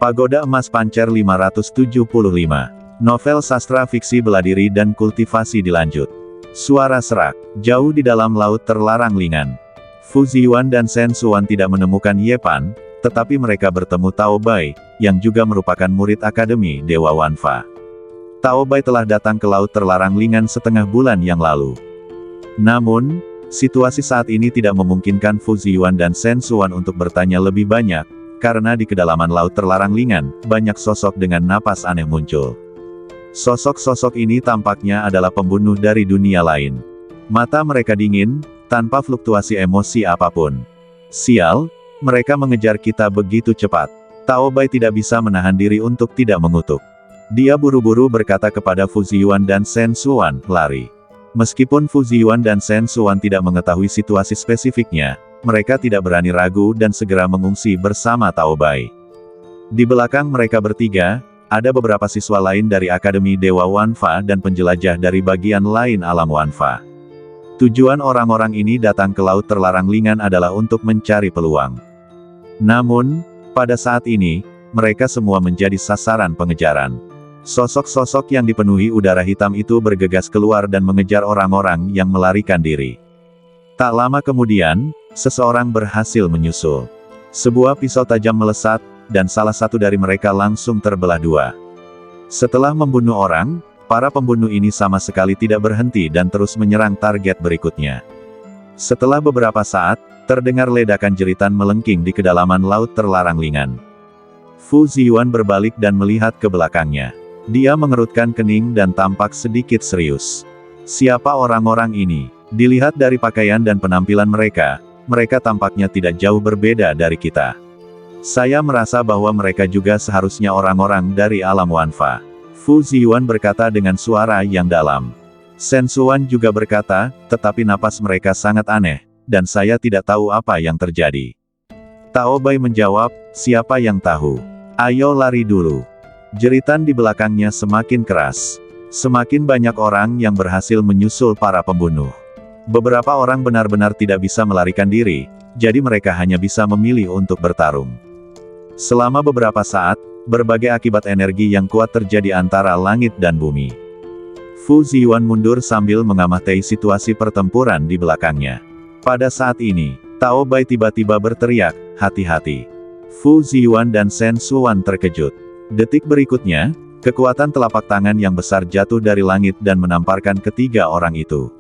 Pagoda Emas Pancer 575. Novel sastra fiksi bela diri dan kultivasi dilanjut. Suara serak, jauh di dalam laut terlarang Lingan. Fu Ziyuan dan Shen Suwan tidak menemukan Ye Pan, tetapi mereka bertemu Tao Bai, yang juga merupakan murid Akademi Dewa Wanfa. Tao Bai telah datang ke laut terlarang Lingan setengah bulan yang lalu. Namun, situasi saat ini tidak memungkinkan Fu Ziyuan dan Shen Suwan untuk bertanya lebih banyak, karena di kedalaman laut terlarang Lingan, banyak sosok dengan napas aneh muncul. Sosok-sosok ini tampaknya adalah pembunuh dari dunia lain. Mata mereka dingin, tanpa fluktuasi emosi apapun. Sial, mereka mengejar kita begitu cepat. Tao Bai tidak bisa menahan diri untuk tidak mengutuk. Dia buru-buru berkata kepada Fu Ziyuan dan Shen Suwan, lari. Meskipun Fu Ziyuan dan Shen Suwan tidak mengetahui situasi spesifiknya, mereka tidak berani ragu dan segera mengungsi bersama Tao Bai. Di belakang mereka bertiga, ada beberapa siswa lain dari Akademi Dewa Wanfa dan penjelajah dari bagian lain alam Wanfa. Tujuan orang-orang ini datang ke laut terlarang Lingan adalah untuk mencari peluang. Namun, pada saat ini, mereka semua menjadi sasaran pengejaran. Sosok-sosok yang dipenuhi udara hitam itu bergegas keluar dan mengejar orang-orang yang melarikan diri. Tak lama kemudian, seseorang berhasil menyusul. Sebuah pisau tajam melesat, dan salah satu dari mereka langsung terbelah dua. Setelah membunuh orang, para pembunuh ini sama sekali tidak berhenti dan terus menyerang target berikutnya. Setelah beberapa saat, terdengar ledakan jeritan melengking di kedalaman laut terlarang Lingan. Fu Ziyuan berbalik dan melihat ke belakangnya. Dia mengerutkan kening dan tampak sedikit serius. Siapa orang-orang ini? Dilihat dari pakaian dan penampilan mereka, mereka tampaknya tidak jauh berbeda dari kita. Saya merasa bahwa mereka juga seharusnya orang-orang dari alam Wanfa. Fu Ziyuan berkata dengan suara yang dalam. Shen Suwan juga berkata, tetapi napas mereka sangat aneh, dan saya tidak tahu apa yang terjadi. Tao Bai menjawab, siapa yang tahu? Ayo lari dulu. Jeritan di belakangnya semakin keras. Semakin banyak orang yang berhasil menyusul para pembunuh. Beberapa orang benar-benar tidak bisa melarikan diri, jadi mereka hanya bisa memilih untuk bertarung. Selama beberapa saat, berbagai akibat energi yang kuat terjadi antara langit dan bumi. Fu Ziyuan mundur sambil mengamati situasi pertempuran di belakangnya. Pada saat ini, Tao Bai tiba-tiba berteriak, hati-hati. Fu Ziyuan dan Shen Suwan terkejut. Detik berikutnya, kekuatan telapak tangan yang besar jatuh dari langit dan menamparkan ketiga orang itu.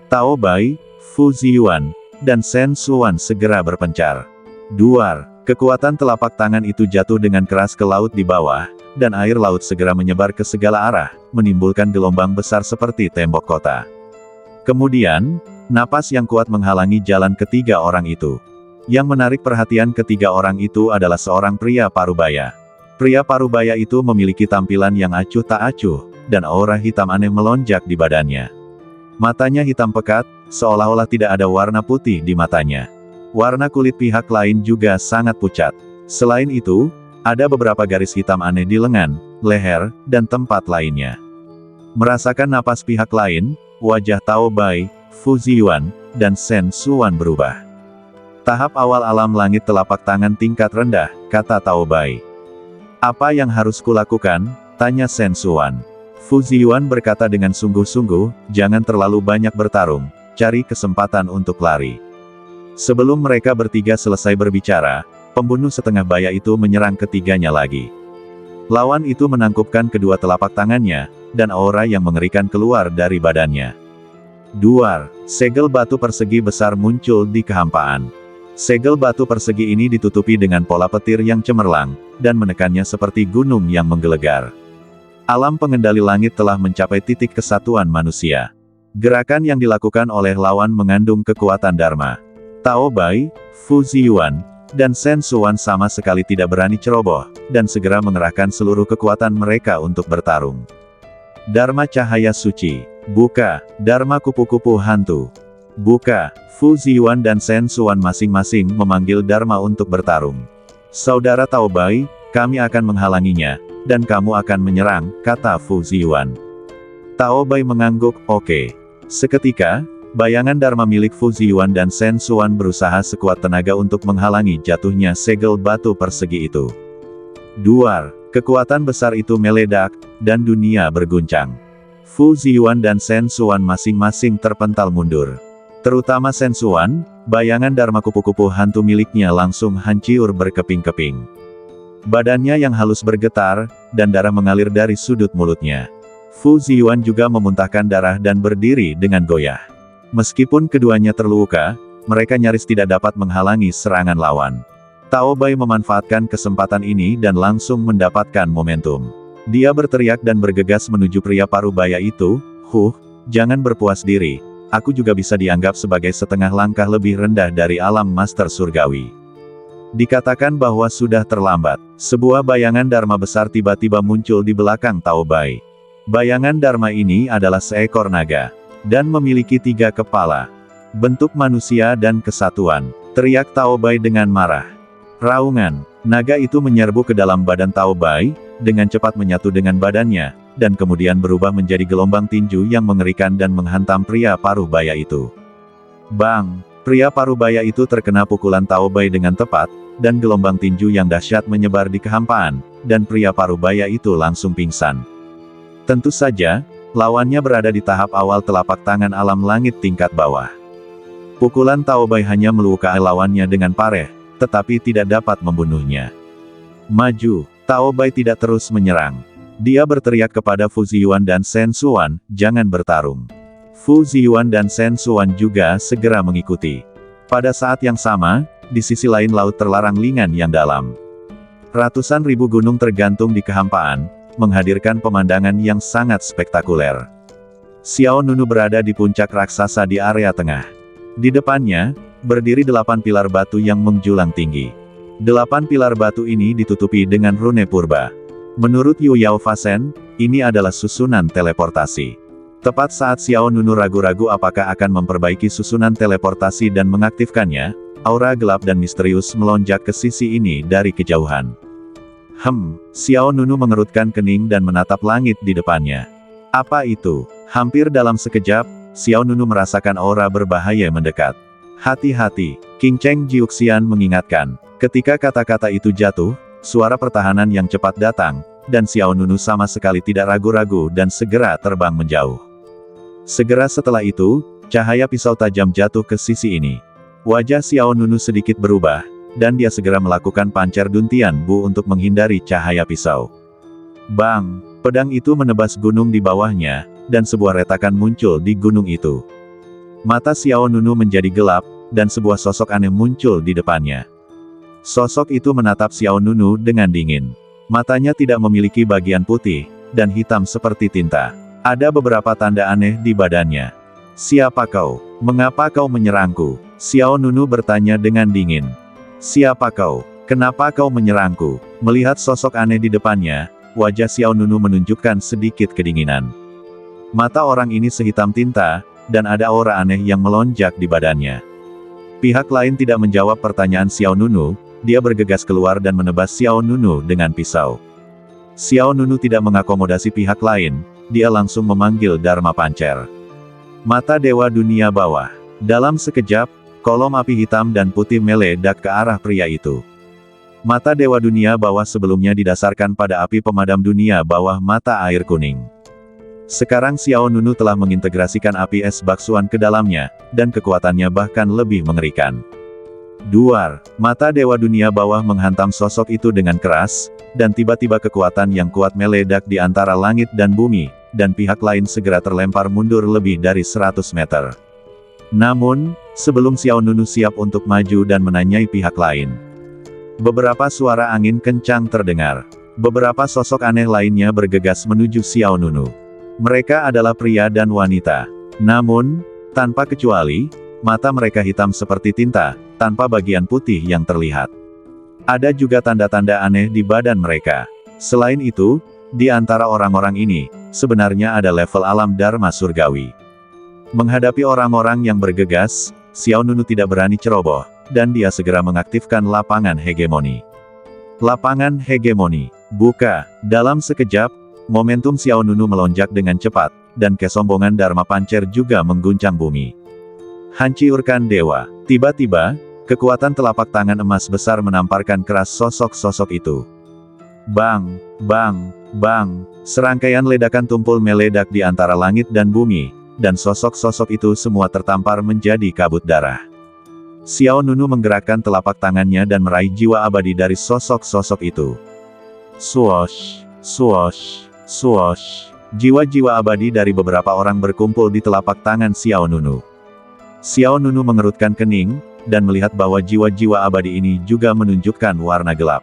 Tao Bai, Fu Ziyuan, dan Shen Suwan segera berpencar. Duar, kekuatan telapak tangan itu jatuh dengan keras ke laut di bawah, dan air laut segera menyebar ke segala arah, menimbulkan gelombang besar seperti tembok kota. Kemudian, napas yang kuat menghalangi jalan ketiga orang itu. Yang menarik perhatian ketiga orang itu adalah seorang pria parubaya. Pria parubaya itu memiliki tampilan yang acuh tak acuh, dan aura hitam aneh melonjak di badannya. Matanya hitam pekat, seolah-olah tidak ada warna putih di matanya. Warna kulit pihak lain juga sangat pucat. Selain itu, ada beberapa garis hitam aneh di lengan, leher, dan tempat lainnya. Merasakan napas pihak lain, wajah Tao Bai, Fu Ziyuan, dan Shen Suwan berubah. Tahap awal alam langit telapak tangan tingkat rendah, kata Tao Bai. Apa yang harus kulakukan? Tanya Shen Suwan. Fu Ziyuan berkata dengan sungguh-sungguh, jangan terlalu banyak bertarung, cari kesempatan untuk lari. Sebelum mereka bertiga selesai berbicara, pembunuh setengah baya itu menyerang ketiganya lagi. Lawan itu menangkupkan kedua telapak tangannya, dan aura yang mengerikan keluar dari badannya. Duar, segel batu persegi besar muncul di kehampaan. Segel batu persegi ini ditutupi dengan pola petir yang cemerlang, dan menekannya seperti gunung yang menggelegar. Alam pengendali langit telah mencapai titik kesatuan manusia. Gerakan yang dilakukan oleh lawan mengandung kekuatan Dharma. Tao Bai, Fu Ziyuan, dan Shen Suwan sama sekali tidak berani ceroboh, dan segera mengerahkan seluruh kekuatan mereka untuk bertarung. Dharma cahaya suci. Buka. Dharma kupu-kupu hantu. Buka. Fu Ziyuan dan Shen Suwan masing-masing memanggil Dharma untuk bertarung. Saudara Tao Bai, kami akan menghalanginya, dan kamu akan menyerang, kata Fu Ziyuan. Tao Bai mengangguk, oke. Seketika, bayangan Dharma milik Fu Ziyuan dan Shen Suwan berusaha sekuat tenaga untuk menghalangi jatuhnya segel batu persegi itu. Duar, kekuatan besar itu meledak, dan dunia berguncang. Fu Ziyuan dan Shen Xuan masing-masing terpental mundur. Terutama Shen Xuan, bayangan Dharma kupu-kupu hantu miliknya langsung hancur berkeping-keping. Badannya yang halus bergetar, dan darah mengalir dari sudut mulutnya. Fu Ziyuan juga memuntahkan darah dan berdiri dengan goyah. Meskipun keduanya terluka, mereka nyaris tidak dapat menghalangi serangan lawan. Tao Bai memanfaatkan kesempatan ini dan langsung mendapatkan momentum. Dia berteriak dan bergegas menuju pria parubaya itu, jangan berpuas diri, aku juga bisa dianggap sebagai setengah langkah lebih rendah dari alam master surgawi. Dikatakan bahwa sudah terlambat, sebuah bayangan Dharma besar tiba-tiba muncul di belakang Tao Bai. Bayangan Dharma ini adalah seekor naga, dan memiliki 3 kepala. Bentuk manusia dan kesatuan, teriak Tao Bai dengan marah. Raungan, naga itu menyerbu ke dalam badan Tao Bai, dengan cepat menyatu dengan badannya, dan kemudian berubah menjadi gelombang tinju yang mengerikan dan menghantam pria parubaya itu. Bang! Pria parubaya itu terkena pukulan Tao Bai dengan tepat, dan gelombang tinju yang dahsyat menyebar di kehampaan, dan pria parubaya itu langsung pingsan. Tentu saja, lawannya berada di tahap awal telapak tangan alam langit tingkat bawah. Pukulan Tao Bai hanya melukai lawannya dengan pareh, tetapi tidak dapat membunuhnya. Maju, Tao Bai tidak terus menyerang. Dia berteriak kepada Fu Ziyuan dan Shen Xuan, jangan bertarung. Fu Ziyuan dan Shen Xuan juga segera mengikuti. Pada saat yang sama, di sisi lain laut terlarang Lingan yang dalam. Ratusan ribu gunung tergantung di kehampaan, menghadirkan pemandangan yang sangat spektakuler. Xiao Nunu berada di puncak raksasa di area tengah. Di depannya, berdiri 8 pilar batu yang menjulang tinggi. 8 pilar batu ini ditutupi dengan rune purba. Menurut Yu Yao Fasen, ini adalah susunan teleportasi. Tepat saat Xiao Nunu ragu-ragu apakah akan memperbaiki susunan teleportasi dan mengaktifkannya, aura gelap dan misterius melonjak ke sisi ini dari kejauhan. Xiao Nunu mengerutkan kening dan menatap langit di depannya. Apa itu? Hampir dalam sekejap, Xiao Nunu merasakan aura berbahaya mendekat. Hati-hati, King Cheng Jiuxian mengingatkan. Ketika kata-kata itu jatuh, suara pertahanan yang cepat datang, dan Xiao Nunu sama sekali tidak ragu-ragu dan segera terbang menjauh. Segera setelah itu, cahaya pisau tajam jatuh ke sisi ini. Wajah Xiao Nunu sedikit berubah, dan dia segera melakukan pancar Duntian Bu untuk menghindari cahaya pisau. Bang! Pedang itu menebas gunung di bawahnya, dan sebuah retakan muncul di gunung itu. Mata Xiao Nunu menjadi gelap, dan sebuah sosok aneh muncul di depannya. Sosok itu menatap Xiao Nunu dengan dingin. Matanya tidak memiliki bagian putih, dan hitam seperti tinta. Ada beberapa tanda aneh di badannya. Siapa kau? Mengapa kau menyerangku? Xiao Nunu bertanya dengan dingin. Siapa kau? Kenapa kau menyerangku? Melihat sosok aneh di depannya, wajah Xiao Nunu menunjukkan sedikit kedinginan. Mata orang ini sehitam tinta, dan ada aura aneh yang melonjak di badannya. Pihak lain tidak menjawab pertanyaan Xiao Nunu, dia bergegas keluar dan menebas Xiao Nunu dengan pisau. Xiao Nunu tidak mengakomodasi pihak lain, dia langsung memanggil Dharma Pancer. Mata Dewa Dunia Bawah. Dalam sekejap, kolom api hitam dan putih meledak ke arah pria itu. Mata Dewa Dunia Bawah sebelumnya didasarkan pada api pemadam dunia bawah mata air kuning. Sekarang Xiao Nunu telah mengintegrasikan api es baksuan ke dalamnya, dan kekuatannya bahkan lebih mengerikan. Duar, mata Dewa Dunia Bawah menghantam sosok itu dengan keras, dan tiba-tiba kekuatan yang kuat meledak di antara langit dan bumi, dan pihak lain segera terlempar mundur lebih dari 100 meter. Namun, sebelum Xiao Nunu siap untuk maju dan menanyai pihak lain, beberapa suara angin kencang terdengar. Beberapa sosok aneh lainnya bergegas menuju Xiao Nunu. Mereka adalah pria dan wanita. Namun, tanpa kecuali, mata mereka hitam seperti tinta, tanpa bagian putih yang terlihat. Ada juga tanda-tanda aneh di badan mereka. Selain itu, di antara orang-orang ini, sebenarnya ada level alam Dharma Surgawi. Menghadapi orang-orang yang bergegas, Xiao Nunu tidak berani ceroboh, dan dia segera mengaktifkan lapangan hegemoni. Lapangan hegemoni. Buka. Dalam sekejap, momentum Xiao Nunu melonjak dengan cepat, dan kesombongan Dharma Pancer juga mengguncang bumi. Hancurkan dewa. Tiba-tiba, kekuatan telapak tangan emas besar menamparkan keras sosok-sosok itu. Bang, bang, bang, serangkaian ledakan tumpul meledak di antara langit dan bumi, dan sosok-sosok itu semua tertampar menjadi kabut darah. Xiao Nunu menggerakkan telapak tangannya dan meraih jiwa abadi dari sosok-sosok itu. Swoosh, swoosh, swoosh. Jiwa-jiwa abadi dari beberapa orang berkumpul di telapak tangan Xiao Nunu. Xiao Nunu mengerutkan kening, dan melihat bahwa jiwa-jiwa abadi ini juga menunjukkan warna gelap.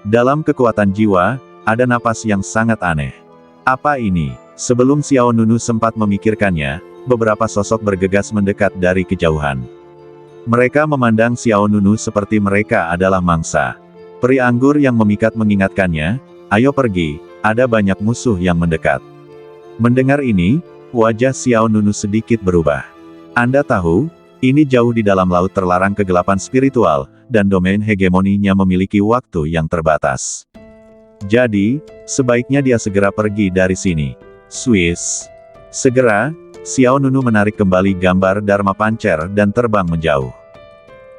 Dalam kekuatan jiwa, ada napas yang sangat aneh. Apa ini? Sebelum Xiao Nunu sempat memikirkannya, beberapa sosok bergegas mendekat dari kejauhan. Mereka memandang Xiao Nunu seperti mereka adalah mangsa. Peri anggur yang memikat mengingatkannya, "Ayo pergi, ada banyak musuh yang mendekat." Mendengar ini, wajah Xiao Nunu sedikit berubah. Anda tahu, ini jauh di dalam laut terlarang kegelapan spiritual, dan domain hegemoninya memiliki waktu yang terbatas. Jadi, sebaiknya dia segera pergi dari sini. Swiss. Segera, Xiao Nunu menarik kembali gambar Dharma Pancer dan terbang menjauh.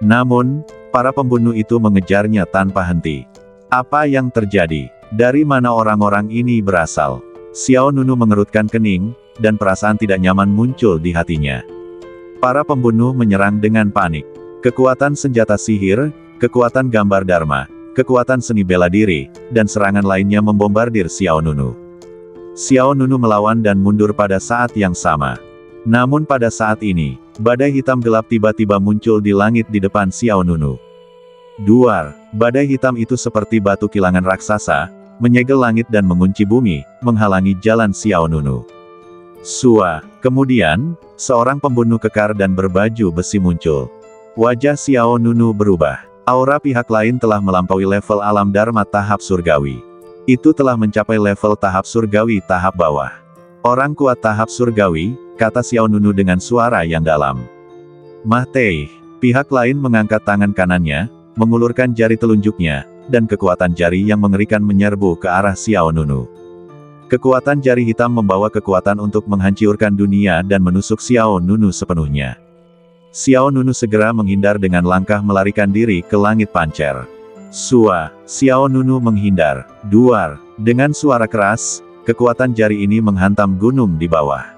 Namun, para pembunuh itu mengejarnya tanpa henti. Apa yang terjadi? Dari mana orang-orang ini berasal? Xiao Nunu mengerutkan kening, dan perasaan tidak nyaman muncul di hatinya. Para pembunuh menyerang dengan panik. Kekuatan senjata sihir, kekuatan gambar Dharma, kekuatan seni bela diri, dan serangan lainnya membombardir Xiao Nunu. Xiao Nunu melawan dan mundur pada saat yang sama. Namun pada saat ini, badai hitam gelap tiba-tiba muncul di langit di depan Xiao Nunu. Duar, badai hitam itu seperti batu kilangan raksasa, menyegel langit dan mengunci bumi, menghalangi jalan Xiao Nunu. Sua, kemudian, seorang pembunuh kekar dan berbaju besi muncul. Wajah Xiao Nunu berubah. Aura pihak lain telah melampaui level alam Dharma tahap surgawi. Itu telah mencapai level tahap surgawi tahap bawah. Orang kuat tahap surgawi, kata Xiao Nunu dengan suara yang dalam. Mahtei. Pihak lain mengangkat tangan kanannya, mengulurkan jari telunjuknya, dan kekuatan jari yang mengerikan menyerbu ke arah Xiao Nunu. Kekuatan jari hitam membawa kekuatan untuk menghancurkan dunia dan menusuk Xiao Nunu sepenuhnya. Xiao Nunu segera menghindar dengan langkah melarikan diri ke langit pancer. Sua, Xiao Nunu menghindar. Duar, dengan suara keras, kekuatan jari ini menghantam gunung di bawah.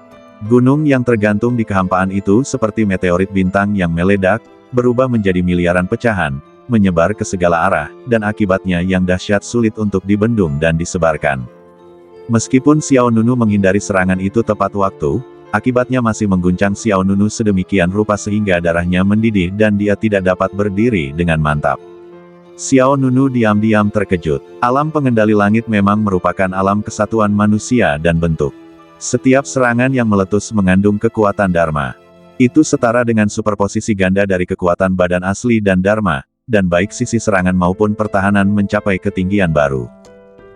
Gunung yang tergantung di kehampaan itu seperti meteorit bintang yang meledak, berubah menjadi miliaran pecahan, menyebar ke segala arah, dan akibatnya yang dahsyat sulit untuk dibendung dan disebarkan. Meskipun Xiao Nunu menghindari serangan itu tepat waktu, akibatnya masih mengguncang Xiao Nunu sedemikian rupa sehingga darahnya mendidih dan dia tidak dapat berdiri dengan mantap. Xiao Nunu diam-diam terkejut. Alam pengendali langit memang merupakan alam kesatuan manusia dan bentuk. Setiap serangan yang meletus mengandung kekuatan Dharma. Itu setara dengan superposisi ganda dari kekuatan badan asli dan Dharma, dan baik sisi serangan maupun pertahanan mencapai ketinggian baru.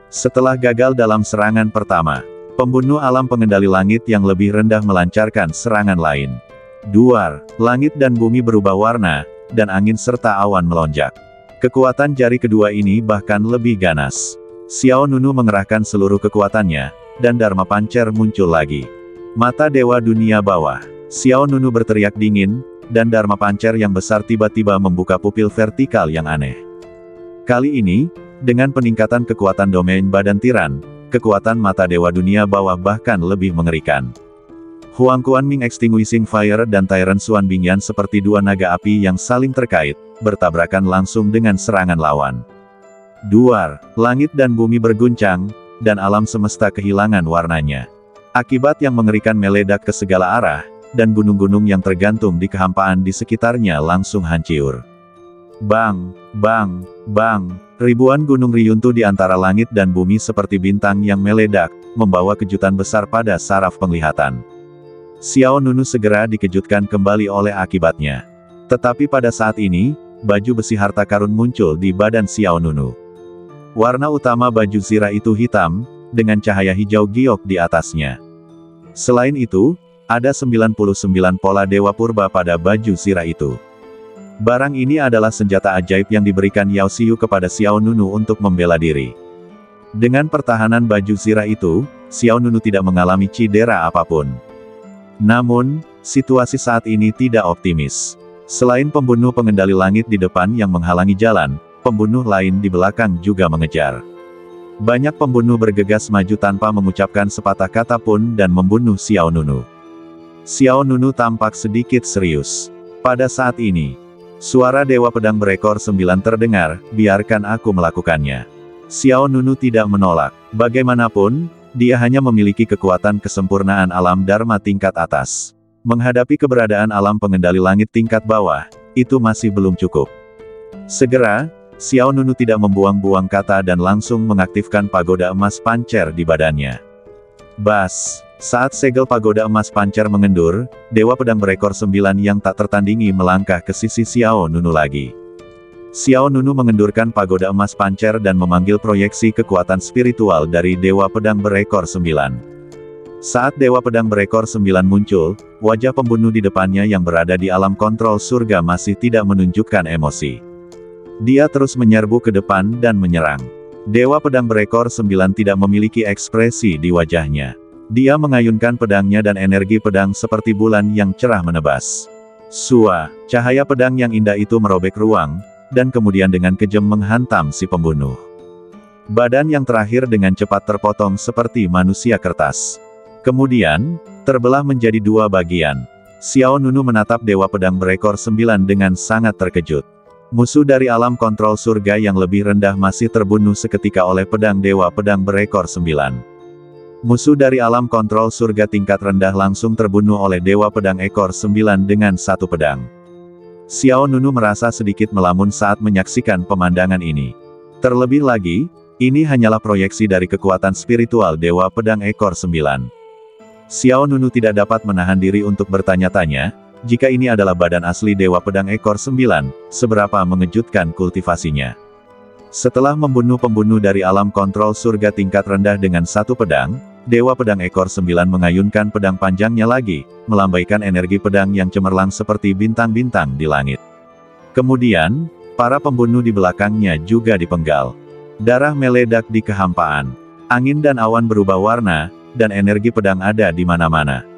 Setelah gagal dalam serangan pertama, pembunuh alam pengendali langit yang lebih rendah melancarkan serangan lain. Duar, langit dan bumi berubah warna, dan angin serta awan melonjak. Kekuatan jari kedua ini bahkan lebih ganas. Xiao Nunu mengerahkan seluruh kekuatannya, dan Dharma Pancer muncul lagi. Mata Dewa Dunia Bawah. Xiao Nunu berteriak dingin, dan Dharma Pancer yang besar tiba-tiba membuka pupil vertikal yang aneh. Kali ini, dengan peningkatan kekuatan domain badan tiran, kekuatan mata Dewa Dunia Bawah bahkan lebih mengerikan. Huang Kuanming Extinguishing Fire dan Tyrant Xuan Bingyan seperti dua naga api yang saling terkait, bertabrakan langsung dengan serangan lawan. Duar, langit dan bumi berguncang, dan alam semesta kehilangan warnanya. Akibat yang mengerikan meledak ke segala arah, dan gunung-gunung yang tergantung di kehampaan di sekitarnya langsung hancur. Bang, bang, bang, ribuan gunung riyuntuh di antara langit dan bumi seperti bintang yang meledak, membawa kejutan besar pada saraf penglihatan. Xiao Nunu segera dikejutkan kembali oleh akibatnya. Tetapi pada saat ini, baju besi harta karun muncul di badan Xiao Nunu. Warna utama baju zirah itu hitam, dengan cahaya hijau giok di atasnya. Selain itu, ada 99 pola dewa purba pada baju zirah itu. Barang ini adalah senjata ajaib yang diberikan Yao Xiu kepada Xiao Nunu untuk membela diri. Dengan pertahanan baju zirah itu, Xiao Nunu tidak mengalami cedera apapun. Namun, situasi saat ini tidak optimis. Selain pembunuh pengendali langit di depan yang menghalangi jalan, pembunuh lain di belakang juga mengejar. Banyak pembunuh bergegas maju tanpa mengucapkan sepatah kata pun dan membunuh Xiao Nunu. Xiao Nunu tampak sedikit serius. Pada saat ini, suara Dewa Pedang Berekor 9 terdengar, biarkan aku melakukannya. Xiao Nunu tidak menolak. Bagaimanapun, dia hanya memiliki kekuatan kesempurnaan alam Dharma tingkat atas. Menghadapi keberadaan alam pengendali langit tingkat bawah, itu masih belum cukup. Segera, Xiao Nunu tidak membuang-buang kata dan langsung mengaktifkan pagoda emas pancer di badannya. Bas! Saat segel pagoda emas pancer mengendur, Dewa Pedang Berekor 9 yang tak tertandingi melangkah ke sisi Xiao Nunu lagi. Xiao Nunu mengendurkan pagoda emas pancer dan memanggil proyeksi kekuatan spiritual dari Dewa Pedang Berekor 9. Saat Dewa Pedang Berekor 9 muncul, wajah pembunuh di depannya yang berada di alam kontrol surga masih tidak menunjukkan emosi. Dia terus menyerbu ke depan dan menyerang. Dewa Pedang Berekor 9 tidak memiliki ekspresi di wajahnya. Dia mengayunkan pedangnya dan energi pedang seperti bulan yang cerah menebas. Sua, cahaya pedang yang indah itu merobek ruang, dan kemudian dengan kejam menghantam si pembunuh. Badan yang terakhir dengan cepat terpotong seperti manusia kertas. Kemudian, terbelah menjadi dua bagian. Xiao Nunu menatap Dewa Pedang Berekor 9 dengan sangat terkejut. Musuh dari alam kontrol surga yang lebih rendah masih terbunuh seketika oleh pedang Dewa Pedang Berekor 9. Musuh dari alam kontrol surga tingkat rendah langsung terbunuh oleh Dewa Pedang Ekor 9 dengan satu pedang. Xiao Nunu merasa sedikit melamun saat menyaksikan pemandangan ini. Terlebih lagi, ini hanyalah proyeksi dari kekuatan spiritual Dewa Pedang Ekor 9. Xiao Nunu tidak dapat menahan diri untuk bertanya-tanya, jika ini adalah badan asli Dewa Pedang Ekor 9, seberapa mengejutkan kultivasinya. Setelah membunuh pembunuh dari alam kontrol surga tingkat rendah dengan satu pedang, Dewa Pedang Ekor 9 mengayunkan pedang panjangnya lagi, melambaikan energi pedang yang cemerlang seperti bintang-bintang di langit. Kemudian, para pembunuh di belakangnya juga dipenggal. Darah meledak di kehampaan. Angin dan awan berubah warna, dan energi pedang ada di mana-mana.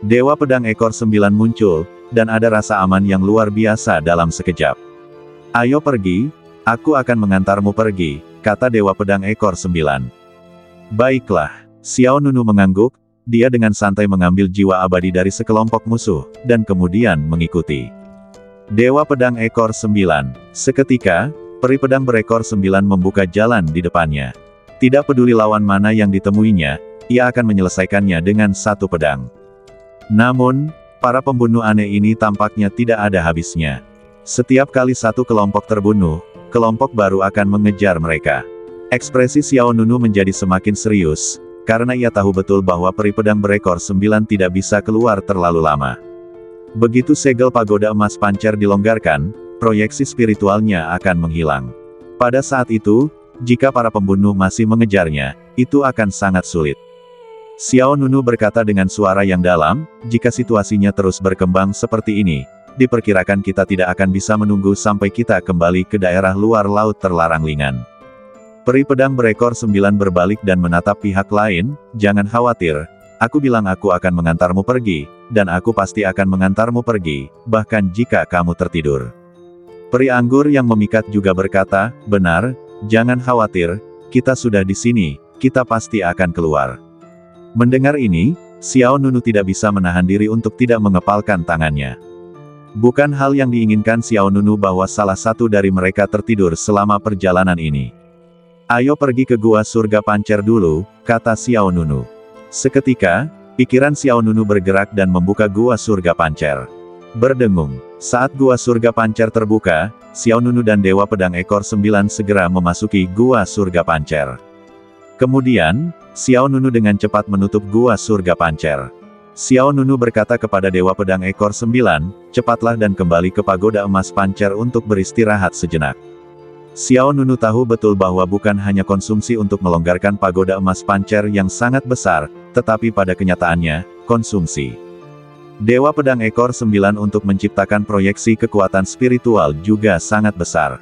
Dewa Pedang Ekor 9 muncul, dan ada rasa aman yang luar biasa dalam sekejap. Ayo pergi, aku akan mengantarmu pergi, kata Dewa Pedang Ekor 9. Baiklah, Xiao Nunu mengangguk, dia dengan santai mengambil jiwa abadi dari sekelompok musuh, dan kemudian mengikuti Dewa Pedang Ekor 9. Seketika, peri pedang berekor 9 membuka jalan di depannya. Tidak peduli lawan mana yang ditemuinya, ia akan menyelesaikannya dengan satu pedang. Namun, para pembunuh aneh ini tampaknya tidak ada habisnya. Setiap kali satu kelompok terbunuh, kelompok baru akan mengejar mereka. Ekspresi Xiao Nunu menjadi semakin serius, karena ia tahu betul bahwa peri pedang berekor 9 tidak bisa keluar terlalu lama. Begitu segel pagoda emas pancer dilonggarkan, proyeksi spiritualnya akan menghilang. Pada saat itu, jika para pembunuh masih mengejarnya, itu akan sangat sulit. Xiao Nunu berkata dengan suara yang dalam, jika situasinya terus berkembang seperti ini, diperkirakan kita tidak akan bisa menunggu sampai kita kembali ke daerah luar laut terlarang Lingan. Peri pedang berekor 9 berbalik dan menatap pihak lain, jangan khawatir, aku bilang aku akan mengantarmu pergi, dan aku pasti akan mengantarmu pergi, bahkan jika kamu tertidur. Peri anggur yang memikat juga berkata, benar, jangan khawatir, kita sudah di sini, kita pasti akan keluar. Mendengar ini, Xiao Nunu tidak bisa menahan diri untuk tidak mengepalkan tangannya. Bukan hal yang diinginkan Xiao Nunu bahwa salah satu dari mereka tertidur selama perjalanan ini. Ayo pergi ke gua surga pancer dulu, kata Xiao Nunu. Seketika, pikiran Xiao Nunu bergerak dan membuka gua surga pancer. Berdengung. Saat gua surga pancer terbuka, Xiao Nunu dan Dewa Pedang Ekor 9 segera memasuki gua surga pancer. Kemudian, Xiao Nunu dengan cepat menutup gua surga pancer. Xiao Nunu berkata kepada Dewa Pedang Ekor 9, cepatlah dan kembali ke pagoda emas pancer untuk beristirahat sejenak. Xiao Nunu tahu betul bahwa bukan hanya konsumsi untuk melonggarkan pagoda emas pancer yang sangat besar, tetapi pada kenyataannya, konsumsi Dewa Pedang Ekor 9 untuk menciptakan proyeksi kekuatan spiritual juga sangat besar.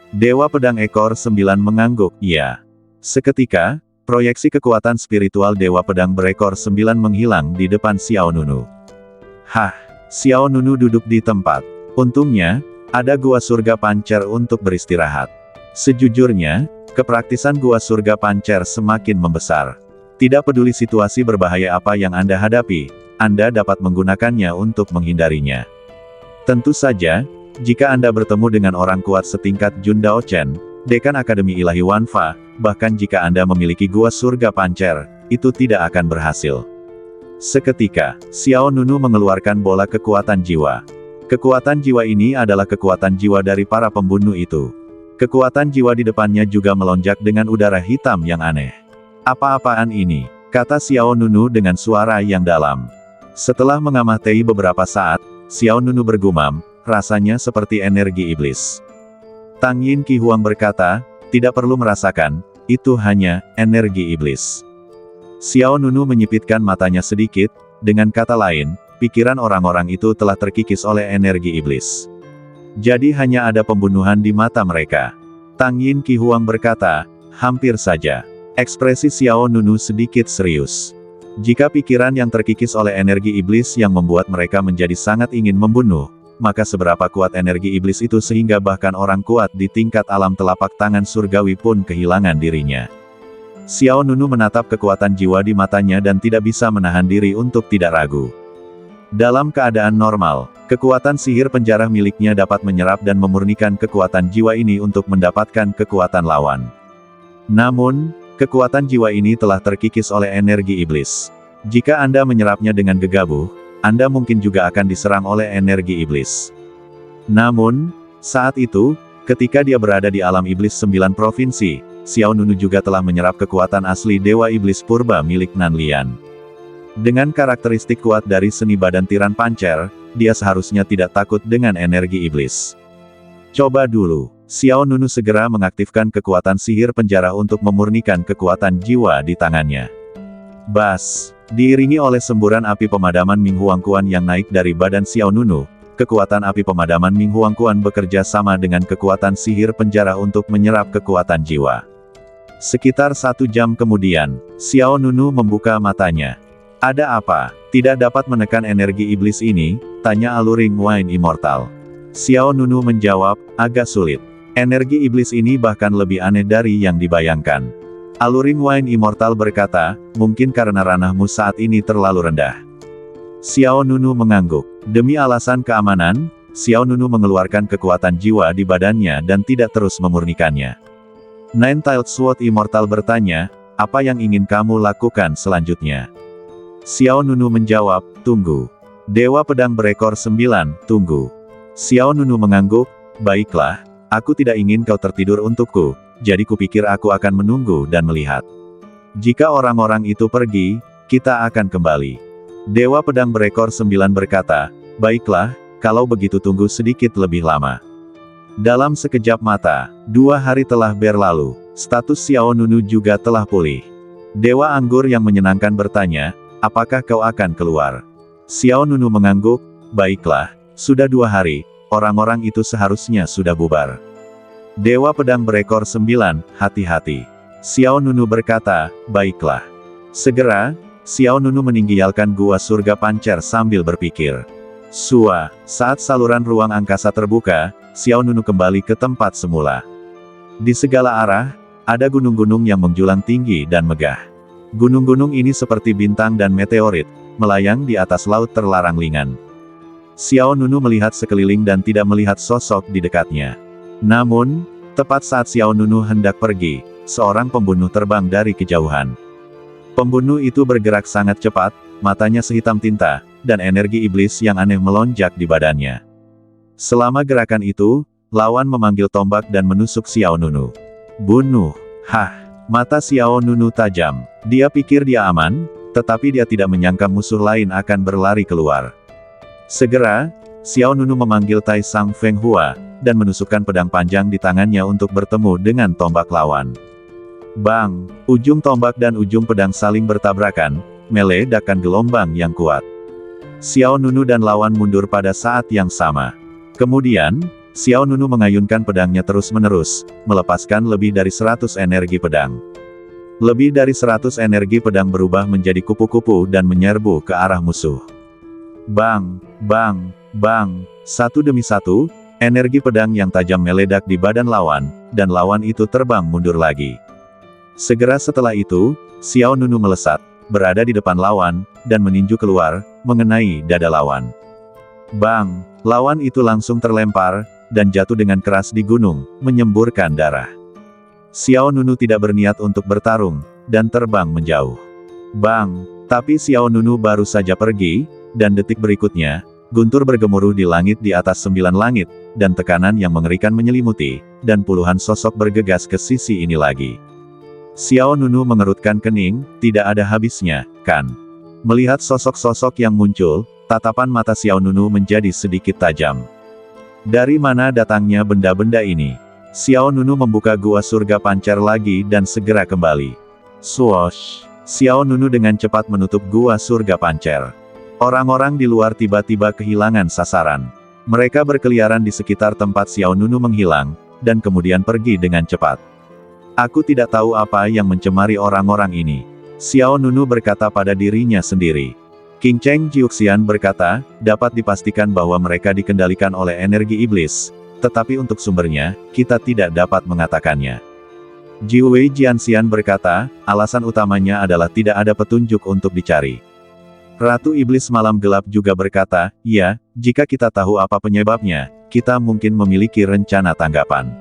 Dewa Pedang Ekor 9 mengangguk, ya. Seketika, proyeksi kekuatan spiritual Dewa Pedang Berekor 9 menghilang di depan Xiao Nunu. Hah, Xiao Nunu duduk di tempat. Untungnya, ada gua surga pancer untuk beristirahat. Sejujurnya, kepraktisan Gua Surga Pancer semakin membesar. Tidak peduli situasi berbahaya apa yang Anda hadapi, Anda dapat menggunakannya untuk menghindarinya. Tentu saja, jika Anda bertemu dengan orang kuat setingkat Jun Daochen, Dekan Akademi Ilahi Wanfa, bahkan jika Anda memiliki Gua Surga Pancer, itu tidak akan berhasil. Seketika, Xiao Nunu mengeluarkan bola kekuatan jiwa. Kekuatan jiwa ini adalah kekuatan jiwa dari para pembunuh itu. Kekuatan jiwa di depannya juga melonjak dengan udara hitam yang aneh. Apa-apaan ini? Kata Xiao Nunu dengan suara yang dalam. Setelah mengamati beberapa saat, Xiao Nunu bergumam, rasanya seperti energi iblis. Tang Yin Qi Huang berkata, tidak perlu merasakan, itu hanya energi iblis. Xiao Nunu menyipitkan matanya sedikit, dengan kata lain, pikiran orang-orang itu telah terkikis oleh energi iblis. Jadi hanya ada pembunuhan di mata mereka. Tang Yin Qi Huang berkata, hampir saja. Ekspresi Xiao Nunu sedikit serius. Jika pikiran yang terkikis oleh energi iblis yang membuat mereka menjadi sangat ingin membunuh, maka seberapa kuat energi iblis itu sehingga bahkan orang kuat di tingkat alam telapak tangan surgawi pun kehilangan dirinya. Xiao Nunu menatap kekuatan jiwa di matanya dan tidak bisa menahan diri untuk tidak ragu. Dalam keadaan normal, kekuatan sihir penjara miliknya dapat menyerap dan memurnikan kekuatan jiwa ini untuk mendapatkan kekuatan lawan. Namun, kekuatan jiwa ini telah terkikis oleh energi iblis. Jika Anda menyerapnya dengan gegabah, Anda mungkin juga akan diserang oleh energi iblis. Namun, saat itu, ketika dia berada di alam iblis 9 provinsi, Xiao Nunu juga telah menyerap kekuatan asli Dewa Iblis Purba milik Nan Lian. Dengan karakteristik kuat dari seni badan tiran pancer, dia seharusnya tidak takut dengan energi iblis. Coba dulu. Xiao Nunu segera mengaktifkan kekuatan sihir penjara untuk memurnikan kekuatan jiwa di tangannya. Bas! Diiringi oleh semburan api pemadaman Ming Huang Quan yang naik dari badan Xiao Nunu, kekuatan api pemadaman Ming Huang Quan bekerja sama dengan kekuatan sihir penjara untuk menyerap kekuatan jiwa. Sekitar 1 jam kemudian, Xiao Nunu membuka matanya. Ada apa? Tidak dapat menekan energi iblis ini? Tanya Aluring Wine Immortal. Xiao Nunu menjawab, agak sulit. Energi iblis ini bahkan lebih aneh dari yang dibayangkan. Aluring Wine Immortal berkata, mungkin karena ranahmu saat ini terlalu rendah. Xiao Nunu mengangguk. Demi alasan keamanan, Xiao Nunu mengeluarkan kekuatan jiwa di badannya dan tidak terus memurnikannya. Nine-Tailed Sword Immortal bertanya, apa yang ingin kamu lakukan selanjutnya? Xiao Nunu menjawab, tunggu. Dewa Pedang Berekor 9, tunggu. Xiao Nunu mengangguk, baiklah, aku tidak ingin kau tertidur untukku, jadi kupikir aku akan menunggu dan melihat. Jika orang-orang itu pergi, kita akan kembali. Dewa Pedang Berekor 9 berkata, baiklah, kalau begitu tunggu sedikit lebih lama. Dalam sekejap mata, 2 hari telah berlalu, status Xiao Nunu juga telah pulih. Dewa Anggur yang menyenangkan bertanya, apakah kau akan keluar? Xiao Nunu mengangguk, baiklah, sudah 2 hari, orang-orang itu seharusnya sudah bubar. Dewa Pedang Berekor 9, hati-hati. Xiao Nunu berkata, baiklah. Segera, Xiao Nunu meninggalkan Gua Surga Pancer sambil berpikir. Saat saluran ruang angkasa terbuka, Xiao Nunu kembali ke tempat semula. Di segala arah, ada gunung-gunung yang menjulang tinggi dan megah. Gunung-gunung ini seperti bintang dan meteorit, melayang di atas laut terlarang Lingan. Xiao Nunu melihat sekeliling dan tidak melihat sosok di dekatnya. Namun, tepat saat Xiao Nunu hendak pergi, seorang pembunuh terbang dari kejauhan. Pembunuh itu bergerak sangat cepat, matanya sehitam tinta, dan energi iblis yang aneh melonjak di badannya. Selama gerakan itu, lawan memanggil tombak dan menusuk Xiao Nunu. Bunuh! Hah! Mata Xiao Nunu tajam. Dia pikir dia aman, tetapi dia tidak menyangka musuh lain akan berlari keluar. Segera, Xiao Nunu memanggil Tai Sang Feng Hua, dan menusukkan pedang panjang di tangannya untuk bertemu dengan tombak lawan. Bang! Ujung tombak dan ujung pedang saling bertabrakan, meledakkan gelombang yang kuat. Xiao Nunu dan lawan mundur pada saat yang sama. Kemudian, Xiao Nunu mengayunkan pedangnya terus-menerus, melepaskan lebih dari 100 energi pedang. Lebih dari 100 energi pedang berubah menjadi kupu-kupu dan menyerbu ke arah musuh. Bang! Bang! Bang! Satu demi satu, energi pedang yang tajam meledak di badan lawan, dan lawan itu terbang mundur lagi. Segera setelah itu, Xiao Nunu melesat, berada di depan lawan, dan meninju keluar, mengenai dada lawan. Bang! Lawan itu langsung terlempar, dan jatuh dengan keras di gunung, menyemburkan darah. Xiao Nunu tidak berniat untuk bertarung, dan terbang menjauh. Bang! Tapi Xiao Nunu baru saja pergi, dan detik berikutnya, guntur bergemuruh di langit di atas 9 langit, dan tekanan yang mengerikan menyelimuti, dan puluhan sosok bergegas ke sisi ini lagi. Xiao Nunu mengerutkan kening, tidak ada habisnya, kan? Melihat sosok-sosok yang muncul, tatapan mata Xiao Nunu menjadi sedikit tajam. Dari mana datangnya benda-benda ini? Xiao Nunu membuka gua surga pancer lagi dan segera kembali. Swoosh! Xiao Nunu dengan cepat menutup gua surga pancer. Orang-orang di luar tiba-tiba kehilangan sasaran. Mereka berkeliaran di sekitar tempat Xiao Nunu menghilang, dan kemudian pergi dengan cepat. Aku tidak tahu apa yang mencemari orang-orang ini. Xiao Nunu berkata pada dirinya sendiri. King Cheng Jiuxian berkata, dapat dipastikan bahwa mereka dikendalikan oleh energi iblis, tetapi untuk sumbernya, kita tidak dapat mengatakannya. Jiwei Jianxian berkata, alasan utamanya adalah tidak ada petunjuk untuk dicari. Ratu Iblis Malam Gelap juga berkata, ya, jika kita tahu apa penyebabnya, kita mungkin memiliki rencana tanggapan.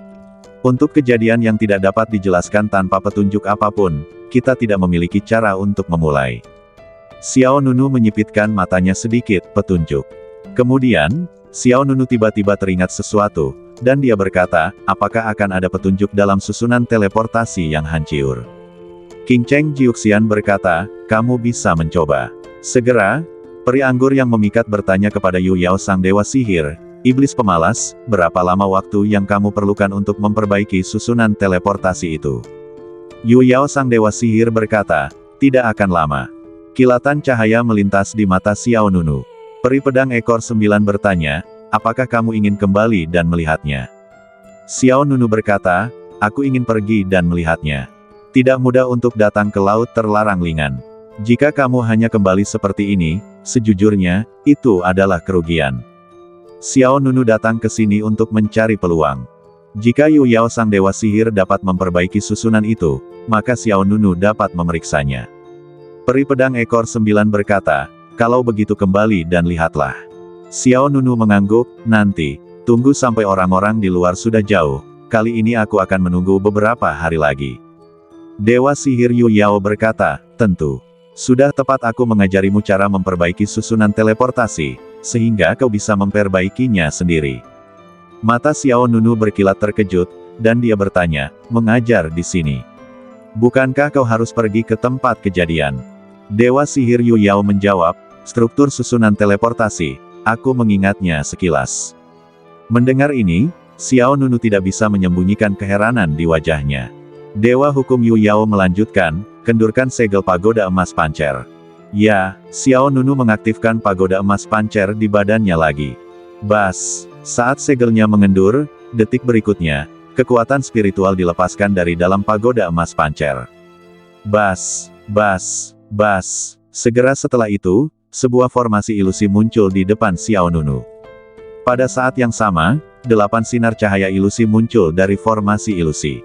Untuk kejadian yang tidak dapat dijelaskan tanpa petunjuk apapun, kita tidak memiliki cara untuk memulai. Xiao Nunu menyipitkan matanya sedikit, petunjuk. Kemudian, Xiao Nunu tiba-tiba teringat sesuatu, dan dia berkata, apakah akan ada petunjuk dalam susunan teleportasi yang hancur? King Cheng Jiuxian berkata, kamu bisa mencoba. Segera, peri anggur yang memikat bertanya kepada Yu Yao sang dewa sihir, iblis pemalas, berapa lama waktu yang kamu perlukan untuk memperbaiki susunan teleportasi itu? Yu Yao sang dewa sihir berkata, tidak akan lama. Kilatan cahaya melintas di mata Xiao Nunu. Peri pedang ekor 9 bertanya, apakah kamu ingin kembali dan melihatnya? Xiao Nunu berkata, aku ingin pergi dan melihatnya. Tidak mudah untuk datang ke laut terlarang Lingan. Jika kamu hanya kembali seperti ini, sejujurnya, itu adalah kerugian. Xiao Nunu datang ke sini untuk mencari peluang. Jika Yu Yao sang dewa sihir dapat memperbaiki susunan itu, maka Xiao Nunu dapat memeriksanya. Peri pedang ekor 9 berkata, kalau begitu kembali dan lihatlah. Xiao Nunu mengangguk, nanti, tunggu sampai orang-orang di luar sudah jauh, kali ini aku akan menunggu beberapa hari lagi. Dewa sihir Yu Yao berkata, tentu. Sudah tepat aku mengajarimu cara memperbaiki susunan teleportasi, sehingga kau bisa memperbaikinya sendiri. Mata Xiao Nunu berkilat terkejut, dan dia bertanya, mengajar di sini. Bukankah kau harus pergi ke tempat kejadian? Dewa sihir Yu Yao menjawab, struktur susunan teleportasi, aku mengingatnya sekilas. Mendengar ini, Xiao Nunu tidak bisa menyembunyikan keheranan di wajahnya. Dewa hukum Yu Yao melanjutkan, kendurkan segel pagoda emas pancer. Ya, Xiao Nunu mengaktifkan pagoda emas pancer di badannya lagi. Bas, saat segelnya mengendur, detik berikutnya, kekuatan spiritual dilepaskan dari dalam pagoda emas pancer. Bas, bas, bas. Segera setelah itu, sebuah formasi ilusi muncul di depan Xiao Nunu. Pada saat yang sama, 8 sinar cahaya ilusi muncul dari formasi ilusi.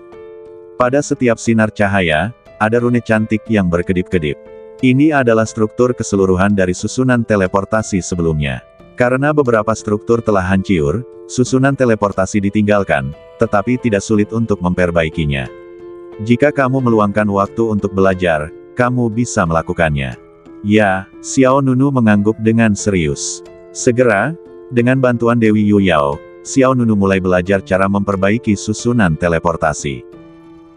Pada setiap sinar cahaya, ada rune cantik yang berkedip-kedip. Ini adalah struktur keseluruhan dari susunan teleportasi sebelumnya. Karena beberapa struktur telah hancur, susunan teleportasi ditinggalkan, tetapi tidak sulit untuk memperbaikinya. Jika kamu meluangkan waktu untuk belajar, kamu bisa melakukannya. Ya, Xiao Nunu mengangguk dengan serius. Segera, dengan bantuan Dewi Yu Yao, Xiao Nunu mulai belajar cara memperbaiki susunan teleportasi.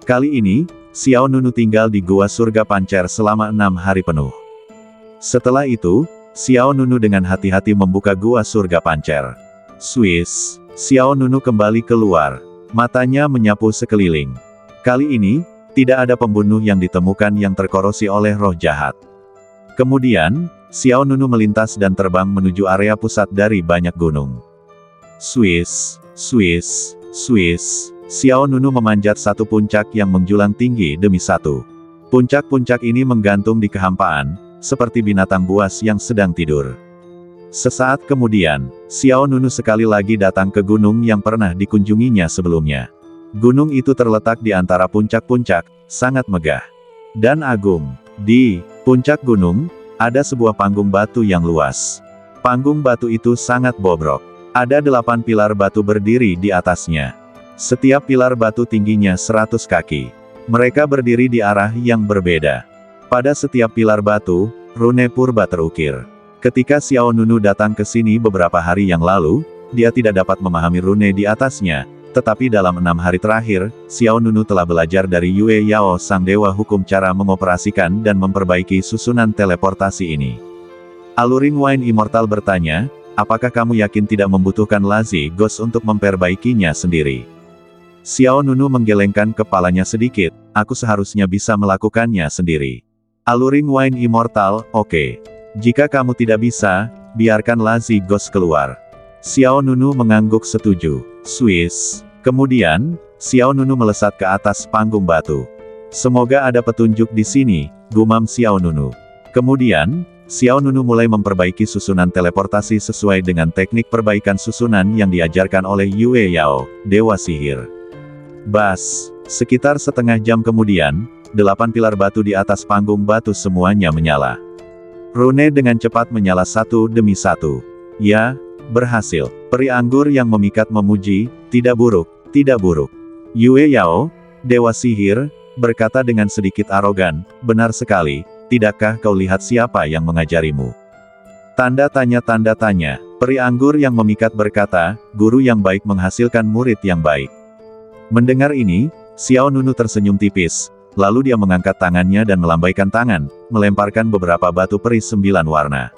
Kali ini, Xiao Nunu tinggal di Gua Surga Pancer selama 6 hari penuh. Setelah itu, Xiao Nunu dengan hati-hati membuka Gua Surga Pancer. Swiss, Xiao Nunu kembali keluar. Matanya menyapu sekeliling. Kali ini, tidak ada pembunuh yang ditemukan yang terkorosi oleh roh jahat. Kemudian, Xiao Nunu melintas dan terbang menuju area pusat dari banyak gunung. Swiss, Swiss, Swiss. Xiao Nunu memanjat satu puncak yang menjulang tinggi demi satu. Puncak-puncak ini menggantung di kehampaan, seperti binatang buas yang sedang tidur. Sesaat kemudian, Xiao Nunu sekali lagi datang ke gunung yang pernah dikunjunginya sebelumnya. Gunung itu terletak di antara puncak-puncak, sangat megah dan agung. Di puncak gunung, ada sebuah panggung batu yang luas. Panggung batu itu sangat bobrok. Ada 8 pilar batu berdiri di atasnya. Setiap pilar batu tingginya 100 kaki. Mereka berdiri di arah yang berbeda. Pada setiap pilar batu, rune purba terukir. Ketika Xiao Nunu datang ke sini beberapa hari yang lalu, dia tidak dapat memahami rune di atasnya, tetapi dalam 6 hari terakhir, Xiao Nunu telah belajar dari Yue Yao sang dewa hukum cara mengoperasikan dan memperbaiki susunan teleportasi ini. Alluring Wine Immortal bertanya, apakah kamu yakin tidak membutuhkan Lazy Ghost untuk memperbaikinya sendiri? Xiao Nunu menggelengkan kepalanya sedikit, aku seharusnya bisa melakukannya sendiri. Alluring Wine Immortal, oke. Jika kamu tidak bisa, biarkan Lazy Ghost keluar. Xiao Nunu mengangguk setuju. Swiss. Kemudian, Xiao Nunu melesat ke atas panggung batu. Semoga ada petunjuk di sini, gumam Xiao Nunu. Kemudian, Xiao Nunu mulai memperbaiki susunan teleportasi sesuai dengan teknik perbaikan susunan yang diajarkan oleh Yue Yao, dewa sihir. Bas. Sekitar setengah jam kemudian, 8 pilar batu di atas panggung batu semuanya menyala. Rune dengan cepat menyala satu demi satu. Ya, berhasil. Peri anggur yang memikat memuji, tidak buruk, tidak buruk. Yue Yao, dewa sihir, berkata dengan sedikit arogan, benar sekali, tidakkah kau lihat siapa yang mengajarimu? Tanda tanya, peri anggur yang memikat berkata, guru yang baik menghasilkan murid yang baik. Mendengar ini, Xiao Nunu tersenyum tipis. Lalu dia mengangkat tangannya dan melambaikan tangan, melemparkan beberapa batu peri 9 warna.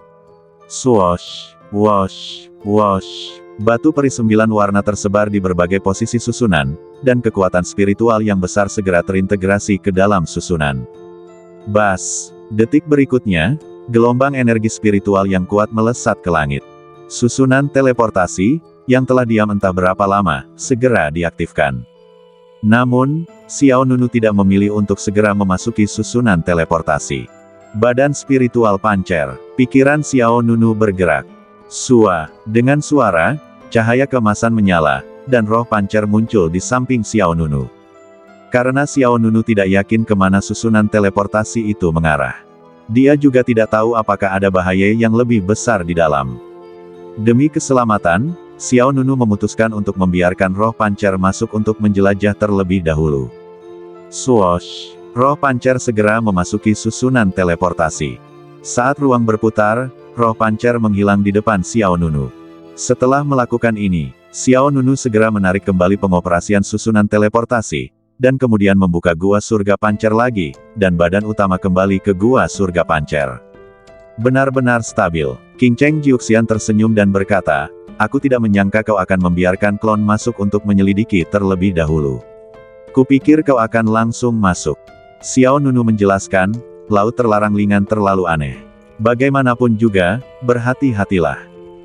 Swosh, wosh, wosh. Batu peri 9 warna tersebar di berbagai posisi susunan, dan kekuatan spiritual yang besar segera terintegrasi ke dalam susunan. Bas. Detik berikutnya, gelombang energi spiritual yang kuat melesat ke langit. Susunan teleportasi, yang telah diam entah berapa lama, segera diaktifkan. Namun, Xiao Nunu tidak memilih untuk segera memasuki susunan teleportasi. Badan spiritual pancer. Pikiran Xiao Nunu bergerak. Dengan suara, cahaya keemasan menyala, dan roh pancer muncul di samping Xiao Nunu. Karena Xiao Nunu tidak yakin kemana susunan teleportasi itu mengarah. Dia juga tidak tahu apakah ada bahaya yang lebih besar di dalam. Demi keselamatan, Xiao Nunu memutuskan untuk membiarkan roh pancer masuk untuk menjelajah terlebih dahulu. Swoosh! Roh pancer segera memasuki susunan teleportasi. Saat ruang berputar, roh pancer menghilang di depan Xiao Nunu. Setelah melakukan ini, Xiao Nunu segera menarik kembali pengoperasian susunan teleportasi, dan kemudian membuka gua surga pancer lagi, dan badan utama kembali ke gua surga pancer. Benar-benar stabil. King Cheng Jiuxian tersenyum dan berkata, aku tidak menyangka kau akan membiarkan klon masuk untuk menyelidiki terlebih dahulu. Kupikir kau akan langsung masuk. Xiao Nunu menjelaskan, laut terlarang lingan terlalu aneh. Bagaimanapun juga, berhati-hatilah.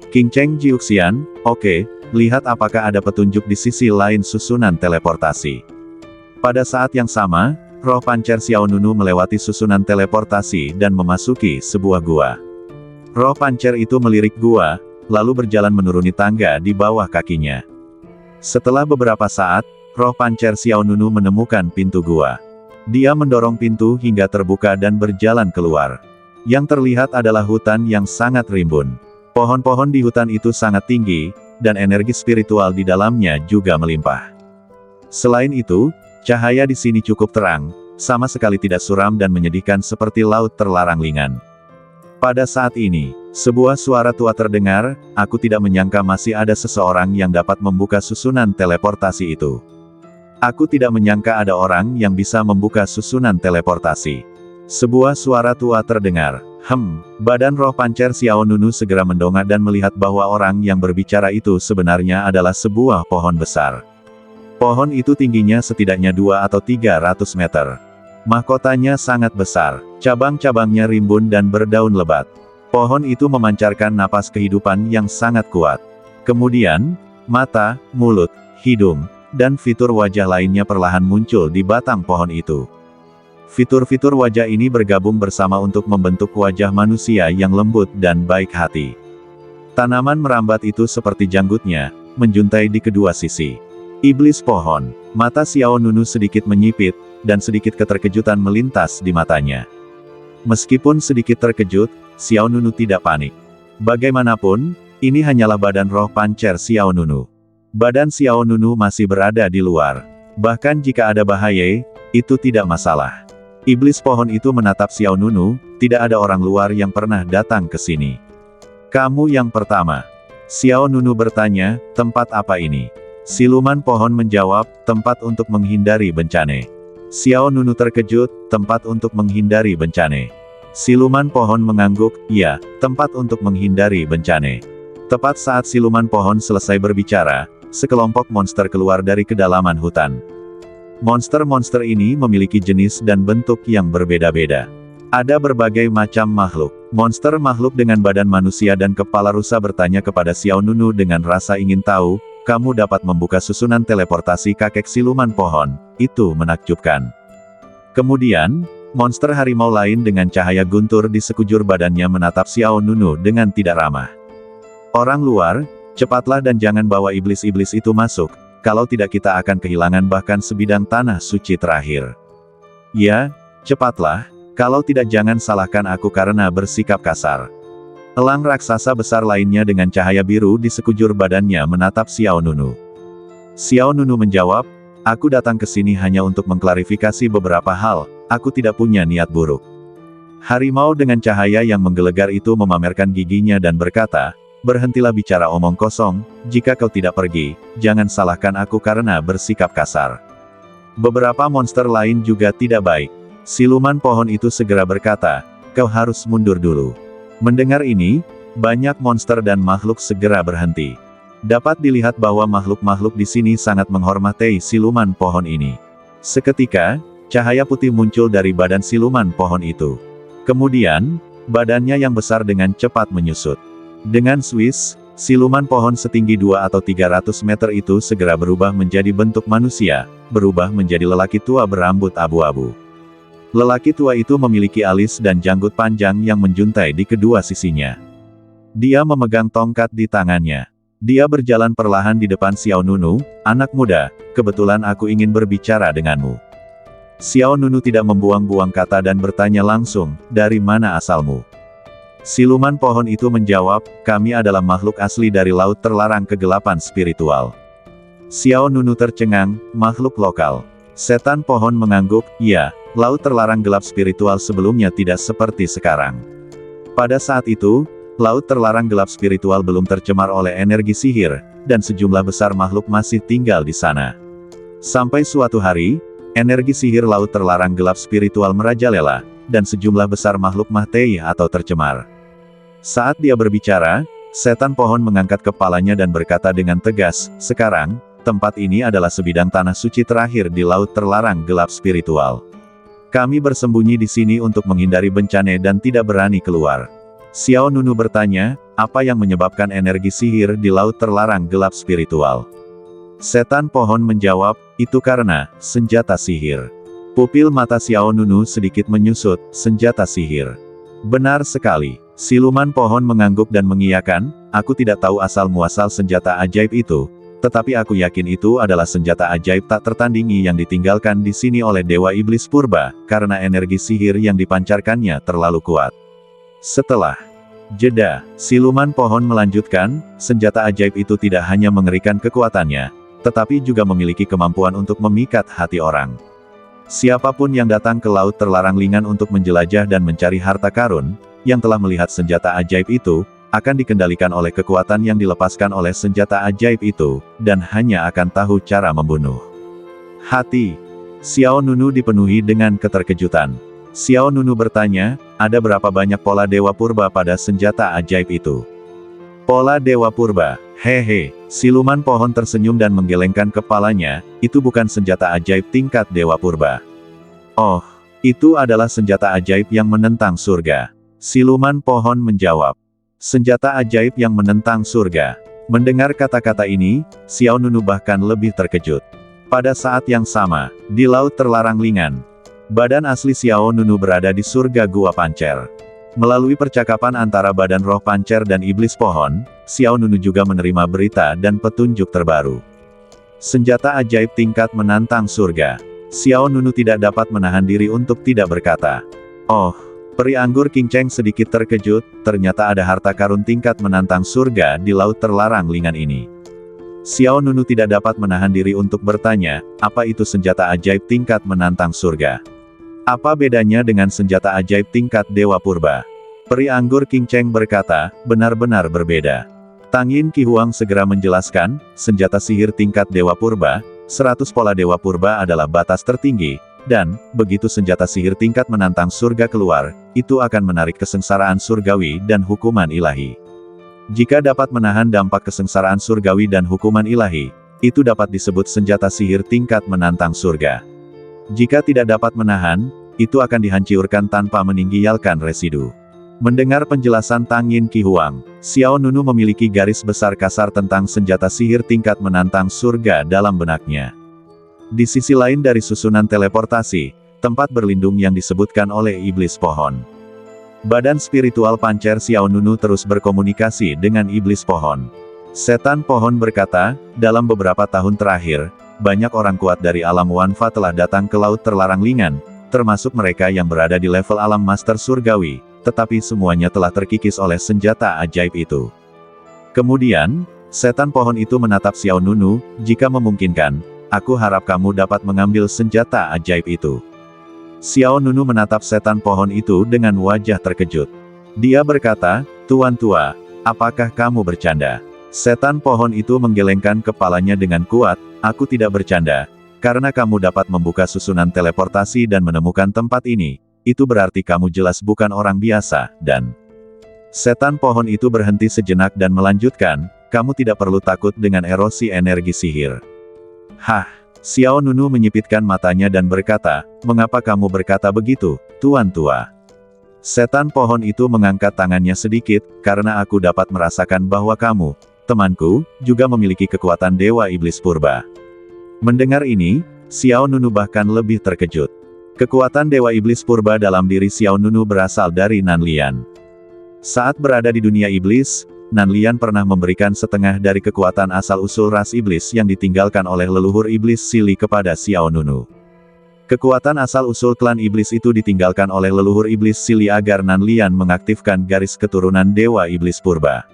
King Cheng Jiuxian, oke, lihat apakah ada petunjuk di sisi lain susunan teleportasi. Pada saat yang sama, roh pancer Xiao Nunu melewati susunan teleportasi dan memasuki sebuah gua. Roh pancer itu melirik gua, lalu berjalan menuruni tangga di bawah kakinya. Setelah beberapa saat, roh pancer Xiao Nunu menemukan pintu gua. Dia mendorong pintu hingga terbuka dan berjalan keluar. Yang terlihat adalah hutan yang sangat rimbun. Pohon-pohon di hutan itu sangat tinggi, dan energi spiritual di dalamnya juga melimpah. Selain itu, cahaya di sini cukup terang, sama sekali tidak suram dan menyedihkan seperti laut terlarang lingan. Pada saat ini, sebuah suara tua terdengar, aku tidak menyangka masih ada seseorang yang dapat membuka susunan teleportasi itu. Aku tidak menyangka ada orang yang bisa membuka susunan teleportasi. Sebuah suara tua terdengar. Badan roh pancer Xiao Nunu segera mendongak dan melihat bahwa orang yang berbicara itu sebenarnya adalah sebuah pohon besar. Pohon itu tingginya setidaknya 2 atau 300 meter. Mahkotanya sangat besar, cabang-cabangnya rimbun dan berdaun lebat. Pohon itu memancarkan napas kehidupan yang sangat kuat. Kemudian, mata, mulut, hidung, dan fitur wajah lainnya perlahan muncul di batang pohon itu. Fitur-fitur wajah ini bergabung bersama untuk membentuk wajah manusia yang lembut dan baik hati. Tanaman merambat itu seperti janggutnya, menjuntai di kedua sisi. Iblis pohon. Mata Xiao Nunu sedikit menyipit, dan sedikit keterkejutan melintas di matanya. Meskipun sedikit terkejut, Xiao Nunu tidak panik. Bagaimanapun, ini hanyalah badan roh pancer Xiao Nunu. Badan Xiao Nunu masih berada di luar. Bahkan jika ada bahaya, itu tidak masalah. Iblis pohon itu menatap Xiao Nunu, tidak ada orang luar yang pernah datang ke sini. Kamu yang pertama. Xiao Nunu bertanya, tempat apa ini? Siluman pohon menjawab, tempat untuk menghindari bencana. Xiao Nunu terkejut, tempat untuk menghindari bencana. Siluman pohon mengangguk, ya, tempat untuk menghindari bencana. Tepat saat siluman pohon selesai berbicara, sekelompok monster keluar dari kedalaman hutan. Monster-monster ini memiliki jenis dan bentuk yang berbeda-beda. Ada berbagai macam makhluk. Monster makhluk dengan badan manusia dan kepala rusa bertanya kepada Xiao Nunu dengan rasa ingin tahu, kamu dapat membuka susunan teleportasi kakek siluman pohon, itu menakjubkan. Kemudian, monster harimau lain dengan cahaya guntur di sekujur badannya menatap Xiao Nunu dengan tidak ramah. Orang luar, cepatlah dan jangan bawa iblis-iblis itu masuk, kalau tidak kita akan kehilangan bahkan sebidang tanah suci terakhir. Ya, cepatlah, kalau tidak jangan salahkan aku karena bersikap kasar. Elang raksasa besar lainnya dengan cahaya biru di sekujur badannya menatap Xiao Nunu. Xiao Nunu menjawab, aku datang ke sini hanya untuk mengklarifikasi beberapa hal, aku tidak punya niat buruk. Harimau dengan cahaya yang menggelegar itu memamerkan giginya dan berkata, berhentilah bicara omong kosong, jika kau tidak pergi, jangan salahkan aku karena bersikap kasar. Beberapa monster lain juga tidak baik. Siluman pohon itu segera berkata, kau harus mundur dulu. Mendengar ini, banyak monster dan makhluk segera berhenti. Dapat dilihat bahwa makhluk-makhluk di sini sangat menghormati siluman pohon ini. Seketika, cahaya putih muncul dari badan siluman pohon itu. Kemudian, badannya yang besar dengan cepat menyusut. Dengan Swiss, siluman pohon setinggi 2 atau 300 meter itu segera berubah menjadi bentuk manusia, berubah menjadi lelaki tua berambut abu-abu. Lelaki tua itu memiliki alis dan janggut panjang yang menjuntai di kedua sisinya. Dia memegang tongkat di tangannya. Dia berjalan perlahan di depan Xiao Nunu, anak muda, kebetulan aku ingin berbicara denganmu. Xiao Nunu tidak membuang-buang kata dan bertanya langsung, dari mana asalmu? Siluman pohon itu menjawab, kami adalah makhluk asli dari laut terlarang kegelapan spiritual. Xiao Nunu tercengang, makhluk lokal. Setan pohon mengangguk, ya, laut terlarang gelap spiritual sebelumnya tidak seperti sekarang. Pada saat itu, laut terlarang gelap spiritual belum tercemar oleh energi sihir, dan sejumlah besar makhluk masih tinggal di sana. Sampai suatu hari, energi sihir laut terlarang gelap spiritual merajalela, dan sejumlah besar makhluk mati atau tercemar. Saat dia berbicara, setan pohon mengangkat kepalanya dan berkata dengan tegas, sekarang, tempat ini adalah sebidang tanah suci terakhir di laut terlarang gelap spiritual. Kami bersembunyi di sini untuk menghindari bencana dan tidak berani keluar. Xiao Nunu bertanya, apa yang menyebabkan energi sihir di laut terlarang gelap spiritual? Setan pohon menjawab, itu karena senjata sihir. Pupil mata Xiao Nunu sedikit menyusut, senjata sihir. Benar sekali. Siluman pohon mengangguk dan mengiyakan, aku tidak tahu asal-muasal senjata ajaib itu, tetapi aku yakin itu adalah senjata ajaib tak tertandingi yang ditinggalkan di sini oleh Dewa Iblis Purba, karena energi sihir yang dipancarkannya terlalu kuat. Setelah jeda, siluman pohon melanjutkan, senjata ajaib itu tidak hanya mengerikan kekuatannya, tetapi juga memiliki kemampuan untuk memikat hati orang. Siapapun yang datang ke laut terlarang Lingan untuk menjelajah dan mencari harta karun, yang telah melihat senjata ajaib itu, akan dikendalikan oleh kekuatan yang dilepaskan oleh senjata ajaib itu, dan hanya akan tahu cara membunuh. Hati Xiao Nunu dipenuhi dengan keterkejutan. Xiao Nunu bertanya, ada berapa banyak pola Dewa Purba pada senjata ajaib itu? Pola Dewa Purba, hehe, siluman pohon tersenyum dan menggelengkan kepalanya, itu bukan senjata ajaib tingkat Dewa Purba. Oh, itu adalah senjata ajaib yang menentang surga. Siluman pohon menjawab. Senjata ajaib yang menentang surga. Mendengar kata-kata ini, Xiao Nunu bahkan lebih terkejut. Pada saat yang sama, di laut terlarang Lingan, badan asli Xiao Nunu berada di surga Gua Pancer. Melalui percakapan antara badan roh pancer dan iblis pohon, Xiao Nunu juga menerima berita dan petunjuk terbaru. Senjata ajaib tingkat menantang surga. Xiao Nunu tidak dapat menahan diri untuk tidak berkata. Oh, peri anggur King Cheng sedikit terkejut, ternyata ada harta karun tingkat menantang surga di laut terlarang Lingan ini. Xiao Nunu tidak dapat menahan diri untuk bertanya, apa itu senjata ajaib tingkat menantang surga? Apa bedanya dengan senjata ajaib tingkat Dewa Purba? Peri anggur King Cheng berkata, benar-benar berbeda. Tang Yin Ki Huang segera menjelaskan, senjata sihir tingkat Dewa Purba, 100 pola Dewa Purba adalah batas tertinggi, dan, begitu senjata sihir tingkat menantang surga keluar, itu akan menarik kesengsaraan surgawi dan hukuman ilahi. Jika dapat menahan dampak kesengsaraan surgawi dan hukuman ilahi, itu dapat disebut senjata sihir tingkat menantang surga. Jika tidak dapat menahan, itu akan dihancurkan tanpa meninggalkan residu. Mendengar penjelasan Tang Yin Ki Huang, Xiao Nunu memiliki garis besar kasar tentang senjata sihir tingkat menantang surga dalam benaknya. Di sisi lain dari susunan teleportasi, tempat berlindung yang disebutkan oleh iblis pohon. Badan spiritual pancer Xiao Nunu terus berkomunikasi dengan iblis pohon. Setan pohon berkata, dalam beberapa tahun terakhir, banyak orang kuat dari alam Wanfa telah datang ke laut terlarang Lingan, termasuk mereka yang berada di level alam master surgawi. Tetapi semuanya telah terkikis oleh senjata ajaib itu. Kemudian, setan pohon itu menatap Xiao Nunu, jika memungkinkan, aku harap kamu dapat mengambil senjata ajaib itu. Xiao Nunu menatap setan pohon itu dengan wajah terkejut. Dia berkata, Tuan Tua, apakah kamu bercanda? Setan pohon itu menggelengkan kepalanya dengan kuat, aku tidak bercanda, karena kamu dapat membuka susunan teleportasi dan menemukan tempat ini. Itu berarti kamu jelas bukan orang biasa, dan setan pohon itu berhenti sejenak dan melanjutkan, kamu tidak perlu takut dengan erosi energi sihir. Hah, Xiao Nunu menyipitkan matanya dan berkata, mengapa kamu berkata begitu, Tuan Tua? Setan pohon itu mengangkat tangannya sedikit, karena aku dapat merasakan bahwa kamu, temanku, juga memiliki kekuatan Dewa Iblis Purba. Mendengar ini, Xiao Nunu bahkan lebih terkejut. Kekuatan Dewa Iblis Purba dalam diri Xiao Nunu berasal dari Nanlian. Saat berada di dunia iblis, Nanlian pernah memberikan setengah dari kekuatan asal-usul ras iblis yang ditinggalkan oleh leluhur iblis Sili kepada Xiao Nunu. Kekuatan asal-usul klan iblis itu ditinggalkan oleh leluhur iblis Sili agar Nanlian mengaktifkan garis keturunan Dewa Iblis Purba.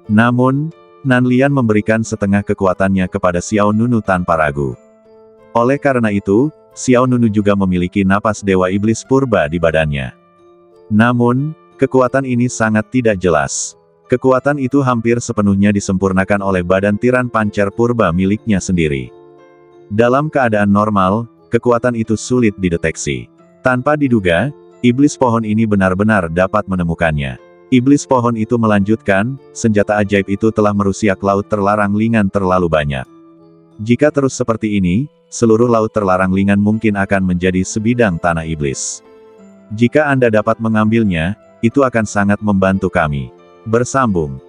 Namun, Nanlian memberikan setengah kekuatannya kepada Xiao Nunu tanpa ragu. Oleh karena itu, Xiao Nunu juga memiliki napas Dewa Iblis Purba di badannya. Namun, kekuatan ini sangat tidak jelas. Kekuatan itu hampir sepenuhnya disempurnakan oleh badan tiran pancer purba miliknya sendiri. Dalam keadaan normal, kekuatan itu sulit dideteksi. Tanpa diduga, iblis pohon ini benar-benar dapat menemukannya. Iblis pohon itu melanjutkan, senjata ajaib itu telah merusak laut terlarang Lingan terlalu banyak. Jika terus seperti ini, seluruh laut terlarang Lingan mungkin akan menjadi sebidang tanah iblis. Jika Anda dapat mengambilnya, itu akan sangat membantu kami. Bersambung.